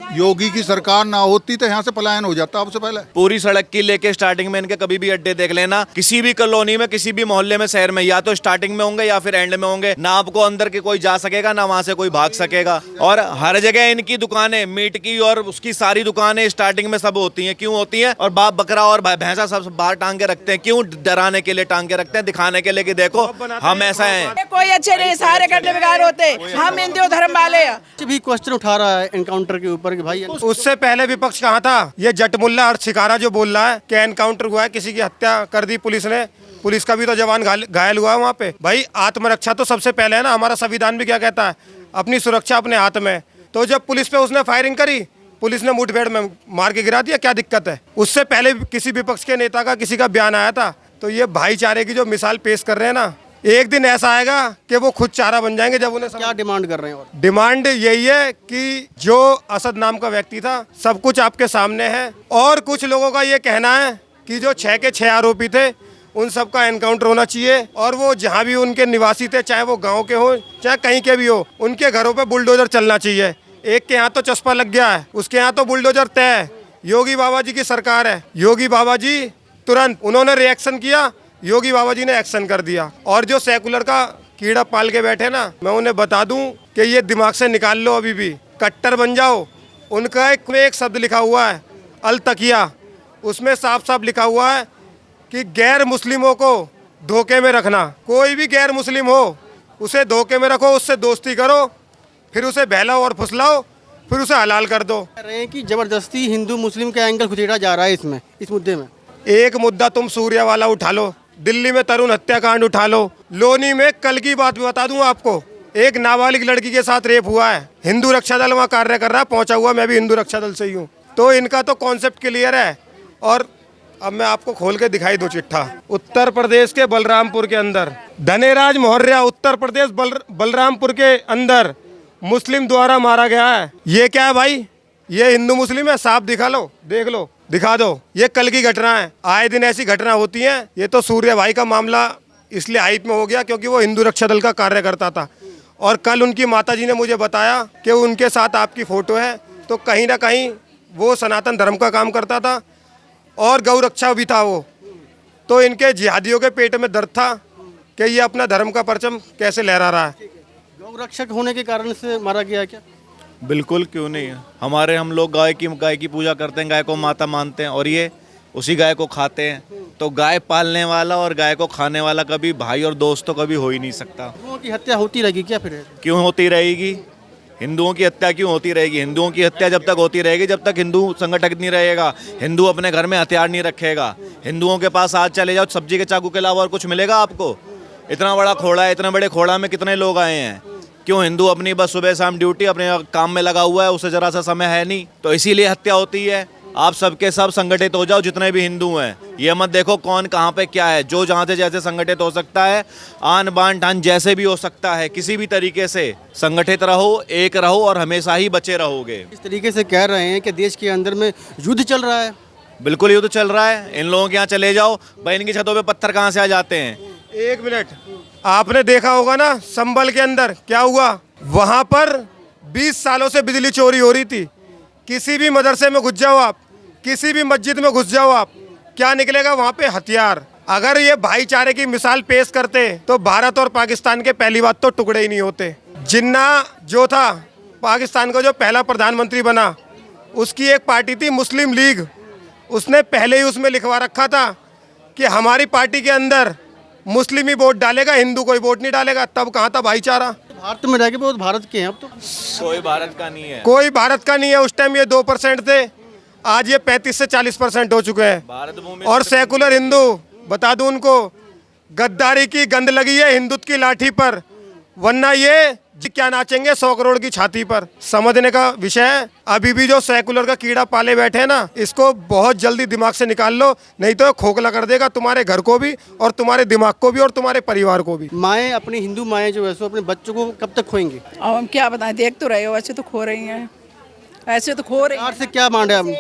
योगी की सरकार ना होती तो यहाँ से पलायन हो जाता अब से पहले। पूरी सड़क की लेके स्टार्टिंग में इनके कभी भी अड्डे देख लेना, किसी भी कॉलोनी में, किसी भी मोहल्ले में, शहर में, या तो स्टार्टिंग में होंगे या फिर एंड में होंगे। ना आपको अंदर के कोई जा सकेगा, ना वहां से कोई भाग सकेगा। और हर जगह इनकी दुकानें, मीट की और उसकी सारी दुकानें स्टार्टिंग में सब होती हैं। क्यों होती हैं? और बाप बकरा और भैंसा सब बाहर टांग के रखते हैं। क्यों? डराने के लिए टांग के रखते हैं, दिखाने के लिए कि देखो हम ऐसा हैं। कोई अच्छे नहीं, सारे गड्ढे बेकार होते, हम हिंदू धर्म वाले हैं। भी क्वेश्चन उठा रहा है एनकाउंटर के ऊपर कि भाई उससे पहले विपक्ष कहाँ था? ये जटमुल्ला और शिकारा जो बोल रहा है कि एनकाउंटर हुआ है, किसी की हत्या कर दी पुलिस ने, पुलिस का भी तो जवान घायल हुआ है वहाँ पे। भाई आत्मरक्षा तो सबसे पहले है ना। हमारा संविधान भी क्या कहता है? अपनी सुरक्षा अपने हाथ में। तो जब पुलिस पे उसने फायरिंग करी, पुलिस ने मुठभेड़ में मार के गिरा दिया, क्या दिक्कत है? उससे पहले किसी विपक्ष के नेता का किसी का बयान आया था। तो ये भाईचारे की जो मिसाल पेश कर रहे हैं ना, एक दिन ऐसा आएगा कि वो खुद चारा बन जाएंगे। जब उन्हें क्या डिमांड कर रहे हैं? और डिमांड यही है कि जो असद नाम का व्यक्ति था, सब कुछ आपके सामने है। और कुछ लोगों का ये कहना है कि जो 6 के 6 आरोपी थे, उन सब का एनकाउंटर होना चाहिए। और वो जहाँ भी उनके निवासी थे, चाहे वो गांव के हो चाहे कहीं के भी हो, उनके घरों पे बुलडोजर चलना चाहिए। एक के यहाँ तो चस्पा लग गया है, उसके यहाँ तो बुलडोजर तय है। योगी बाबा जी की सरकार है। योगी बाबा जी तुरंत उन्होंने रिएक्शन किया, योगी बाबा जी ने एक्शन कर दिया। और जो सेकुलर का कीड़ा पाल के बैठे ना, मैं उन्हें बता दूं कि ये दिमाग से निकाल लो, अभी भी कट्टर बन जाओ। उनका एक शब्द लिखा हुआ है, अल तकिया, उसमें साफ साफ लिखा हुआ है कि गैर मुस्लिमों को धोखे में रखना। कोई भी गैर मुस्लिम हो, उसे धोखे में रखो, उससे दोस्ती करो, फिर उसे बहलाओ और फुसलाओ, फिर उसे हलाल कर दो। कह रहे हैं कि जबरदस्ती हिंदू मुस्लिम का एंगल खुदेड़ा जा रहा है इसमें, इस मुद्दे में। एक मुद्दा तुम सूर्या वाला उठा लो, दिल्ली में तरुण हत्याकांड उठा लो, लोनी में कल की बात भी बता दूं आपको, एक नाबालिग लड़की के साथ रेप हुआ है। हिंदू रक्षा दल वहाँ कार्य कर रहा है, पहुंचा हुआ, मैं भी हिंदू रक्षा दल से ही हूँ। तो इनका तो कॉन्सेप्ट क्लियर है। और अब मैं आपको खोल के दिखाई दूं चिट्ठा। उत्तर प्रदेश के बलरामपुर के अंदर धनेराज मोहर्या, उत्तर प्रदेश बलरामपुर के अंदर मुस्लिम द्वारा मारा गया है। ये क्या है भाई? ये हिंदू मुस्लिम है? साफ दिखा लो, देख लो, दिखा दो। ये कल की घटना है, आए दिन ऐसी घटना होती है। ये तो सूर्य भाई का मामला इसलिए हाइप में हो गया क्योंकि वो हिंदू रक्षा दल का कार्य करता था। और कल उनकी माताजी ने मुझे बताया कि उनके साथ आपकी फोटो है, तो कहीं ना कहीं वो सनातन धर्म का काम करता था और गौ रक्षा भी था वो। तो इनके जिहादियों के पेट में दर्द था कि ये अपना धर्म का परचम कैसे लहरा रहा है। गौ रक्षक होने के कारण से मारा गया क्या? बिल्कुल, क्यों नहीं है। हम लोग गाय की पूजा करते हैं, गाय को माता मानते हैं, और ये उसी गाय को खाते हैं। तो गाय पालने वाला और गाय को खाने वाला कभी भाई और दोस्त तो कभी हो ही नहीं सकता। हिंदुओं की हत्या होती रहेगी क्या फिर? क्यों होती रहेगी? हिंदुओं की हत्या क्यों होती रहेगी? हिंदुओं की हत्या जब तक होती रहेगी, जब तक हिंदू संगठित नहीं रहेगा, हिंदू अपने घर में हथियार नहीं रखेगा। हिंदुओं के पास आज चले जाओ, सब्जी के चाकू के अलावा और कुछ मिलेगा आपको? इतना बड़ा खोड़ा है, इतने बड़े खोड़ा में कितने लोग आए हैं? क्यों? हिंदू अपनी बस सुबह शाम ड्यूटी अपने काम में लगा हुआ है, उसे जरा सा समय है नहीं, तो इसीलिए हत्या होती है। आप सबके सब संगठित हो जाओ, जितने भी हिंदू हैं। ये मत देखो कौन कहाँ पे क्या है, जो जहाँ से जैसे संगठित हो सकता है, आन बान ठान जैसे भी हो सकता है, किसी भी तरीके से संगठित रहो, एक रहो और हमेशा ही बचे रहोगे। इस तरीके से कह रहे हैं कि देश के अंदर में युद्ध चल रहा है। बिल्कुल युद्ध चल रहा है। इन लोगों के यहाँ चले जाओ, भाई इनकी छतों पे पत्थर कहाँ से आ जाते हैं। एक मिनट, आपने देखा होगा ना संभल के अंदर क्या हुआ? वहां पर 20 सालों से बिजली चोरी हो रही थी। किसी भी मदरसे में घुस जाओ आप, किसी भी मस्जिद में घुस जाओ आप, क्या निकलेगा वहां पे? हथियार। अगर ये भाईचारे की मिसाल पेश करते तो भारत और पाकिस्तान के पहली बात तो टुकड़े ही नहीं होते। जिन्ना जो था पाकिस्तान का जो पहला प्रधानमंत्री बना, उसकी एक पार्टी थी मुस्लिम लीग। उसने पहले ही उसमें लिखवा रखा था कि हमारी पार्टी के अंदर मुस्लिम ही वोट डालेगा, हिंदू कोई वोट नहीं डालेगा। तब कहाँ था भाईचारा? भारत में रह के बहुत भारत के हैं अब तो। कोई भारत का नहीं है, कोई भारत का नहीं है। उस टाइम ये 2% थे, आज ये 35 से 40% हो चुके हैं। भारत भूमि और सेकुलर हिंदू, बता दूं उनको, गद्दारी की गंध लगी है हिंदुत्व की लाठी पर, वरना ये क्या नाचेंगे 100 करोड़ की छाती पर। समझने का विषय है। अभी भी जो सेकुलर का कीड़ा पाले बैठे हैं ना, इसको बहुत जल्दी दिमाग से निकाल लो, नहीं तो खोखला कर देगा तुम्हारे घर को भी और तुम्हारे दिमाग को भी और तुम्हारे परिवार को भी। माएँ, अपनी हिंदू माएँ जो है सो अपने बच्चों को कब तक खोएंगी? अब हम क्या बताएं, देख तो रहे हो, ऐसे तो खो रही हैं, ऐसे तो खो रही सरकार से क्या मांगे? हम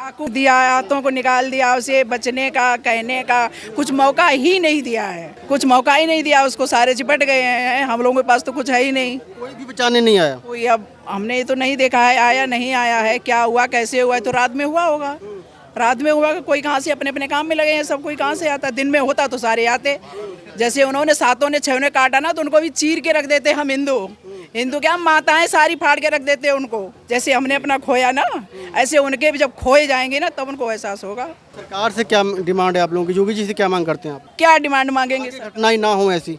चाकू दिया, हाथों को निकाल दिया, उसे बचने का, कहने का कुछ मौका ही नहीं दिया है, कुछ मौका ही नहीं दिया उसको। सारे चिपट गए हैं, हम लोगों के पास तो कुछ है ही नहीं, कोई भी बचाने नहीं आया। कोई। अब हमने ये तो नहीं देखा है आया नहीं आया है, क्या हुआ कैसे हुआ है, तो रात में हुआ होगा, रात में हुआ। कोई कहाँ से अपने अपने काम में लगे हैं, सब कोई कहाँ से आता। दिन में होता तो सारे आते। जैसे उन्होंने सातों ने छहों ने काटा ना, तो उनको भी चीर के रख देते। हम हिंदू क्या, हम माताएं सारी फाड़ के रख देते हैं उनको। जैसे हमने अपना खोया ना, ऐसे उनके भी जब खोए जाएंगे ना, तब उनको एहसास होगा। सरकार से क्या डिमांड है आप लोगों की? योगी जी से क्या मांग करते हैं आप? क्या डिमांड मांगेंगे? घटनाएं ना हो ऐसी।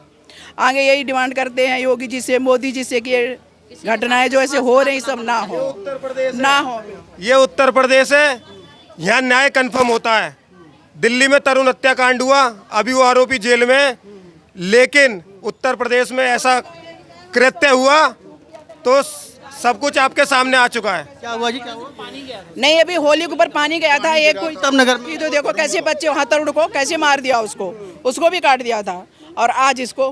आगे यही डिमांड करते हैं योगी जी से, मोदी जी से, कि ये घटनाएं जो ऐसे हो रही सब ना हो, ना हो। ये उत्तर प्रदेश है, यहाँ न्याय कंफर्म होता है। दिल्ली में तरुण हत्याकांड हुआ, अभी वो आरोपी जेल में, लेकिन उत्तर प्रदेश में ऐसा कृत्य हुआ तो सब कुछ आपके सामने आ चुका है। क्या हुआ जी, क्या हुआ? नहीं, अभी होली के ऊपर पानी गया था एक कोई, तब नगर में तो देखो कैसे बच्चे वहाँ तरुण को कैसे मार दिया, उसको भी काट दिया था, और आज इसको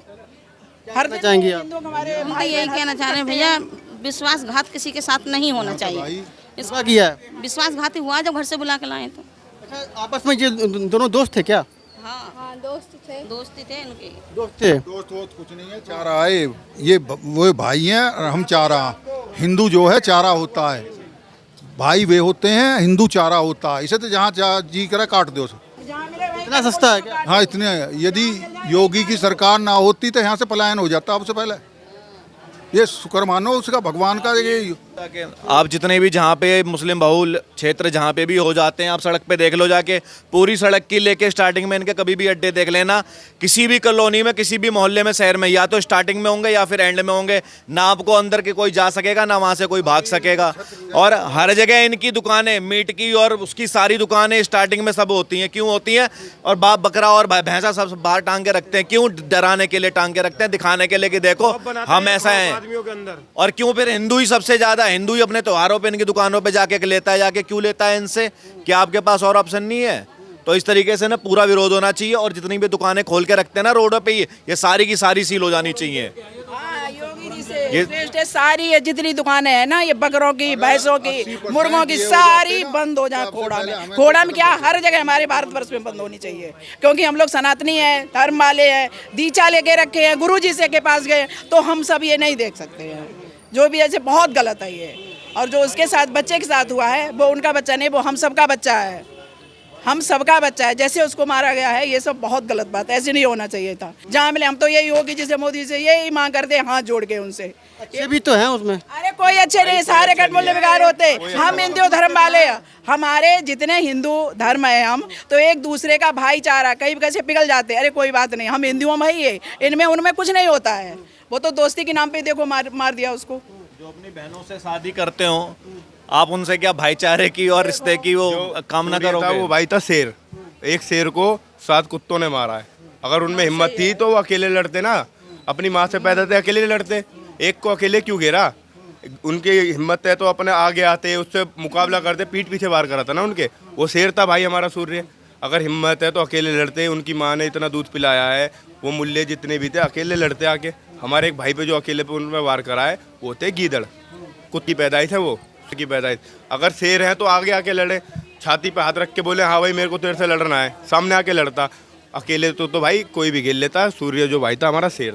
हर दिन चाहेंगे आप? हिंदू हमारे हम तो यही कहना चाह रहे हैं भैया, विश्वासघात किसी के साथ नहीं होना चाहिए। क्या किया है? विश्वासघाती हुआ जब घर से बुला के लाए तो। अच्छा, आपस में ये दोनों दोस्त थे क्या? हाँ दोस्ती थे इनके। दोस्त थे। दोस्त वोस्त कुछ नहीं है, चारा है ये। वो भाई हैं और हम चारा। हिंदू जो है चारा होता है, भाई वे होते हैं, हिंदू चारा होता है। इसे तो जहाँ जी करे काट दो। इतना सस्ता है क्या? हाँ, इतने। यदि योगी की सरकार ना होती तो यहाँ से पलायन हो जाता अब से पहले। ये शुक्र मानो उसका, भगवान का। ये आप जितने भी जहाँ पे मुस्लिम बहुल क्षेत्र जहाँ पे भी हो जाते हैं, आप सड़क पे देख लो जाके, पूरी सड़क की लेके स्टार्टिंग में इनके कभी भी अड्डे देख लेना, किसी भी कॉलोनी में, किसी भी मोहल्ले में, शहर में, या तो स्टार्टिंग में होंगे या फिर एंड में होंगे। ना आपको अंदर के कोई जा सकेगा, ना वहाँ से कोई भाग सकेगा। और हर जगह इनकी दुकानें, मीट की और उसकी सारी दुकानें स्टार्टिंग में सब होती हैं। क्यों होती हैं? और बाप बकरा और भैंसा सब बाहर टांग के रखते हैं। क्यों? डराने के लिए टांग के रखते हैं, दिखाने के लिए कि देखो हम ऐसा हैं। आदमियों के अंदर। और क्यों फिर हिंदू ही सबसे ज्यादा, हिंदू ही अपने त्योहारों पे इनकी दुकानों पे जाके लेता है, जाके क्यों लेता है इनसे? क्या आपके पास और ऑप्शन नहीं है? तो इस तरीके से ना पूरा विरोध होना चाहिए, और जितनी भी दुकानें खोल के रखते हैं ना रोडों पे, ये सारी की सारी सील हो जानी चाहिए। हाँ, योगी जी से रिक्वेस्ट है, सारी ये जितनी दुकानें हैं ना, ये बकरों की, भैंसों की, मुर्गों की, सारी बंद हो जाए। खोड़ा में क्या, हर जगह हमारे भारतवर्ष में बंद होनी चाहिए। क्योंकि हम लोग सनातनी हैं, धर्म वाले हैं, दीक्षा लेके रखे हैं, गुरु जी से के पास गए, तो हम सब ये नहीं देख सकते हैं। जो भी ऐसे बहुत गलत है ये। और जो उसके साथ बच्चे के साथ हुआ है, वो उनका बच्चा नहीं, वो हम सबका बच्चा है, हम सबका बच्चा है। जैसे उसको मारा गया है, ये सब बहुत गलत बात है, ऐसे नहीं होना चाहिए था। जहाँ मिले हम तो यही योगी जी से, मोदी से यही मांग करते हैं, हाथ जोड़ के उनसे। अच्छे भी तो हैं उसमें। अरे कोई अच्छे नहीं, सारे कटमुल्ले बेकार होते। हम हिंदू धर्म वाले, हमारे जितने हिंदू धर्म है, हम तो एक दूसरे का भाईचारा कहीं कैसे पिघल जाते। अरे कोई बात नहीं, हम हिंदुओं में ही है, इनमें उनमें कुछ नहीं होता है। वो तो दोस्ती के नाम पे देखो मार दिया उसको। जो अपनी बहनों से शादी करते हो, आप उनसे क्या भाईचारे की और रिश्ते की वो कामना करोगे? वो भाई था शेर, एक शेर को 7 कुत्तों ने मारा है। अगर उनमें हिम्मत थी तो वो अकेले लड़ते ना, अपनी माँ से पैदा थे अकेले लड़ते, एक को अकेले क्यों घेरा? उनकी हिम्मत है तो अपने आगे आते, उससे मुकाबला करते, पीठ पीछे वार करा था ना उनके। वो शेर था भाई हमारा सूर्य। अगर हिम्मत है तो अकेले लड़ते, उनकी माँ ने इतना दूध पिलाया है, वो मुल्ले जितने भी थे अकेले लड़ते आके। हमारे एक भाई पे जो अकेले पे उनमें वार करा है, वो थे गीदड़, कुत्ते की पैदाइश है वो की पैदाइश। अगर शेर है तो आगे आके लड़े, छाती पे हाथ रख के बोले हाँ भाई मेरे को तेरे से लड़ना है, सामने आके लड़ता। अकेले तो भाई कोई भी खेल लेता। सूर्य जो भाई था हमारा शेर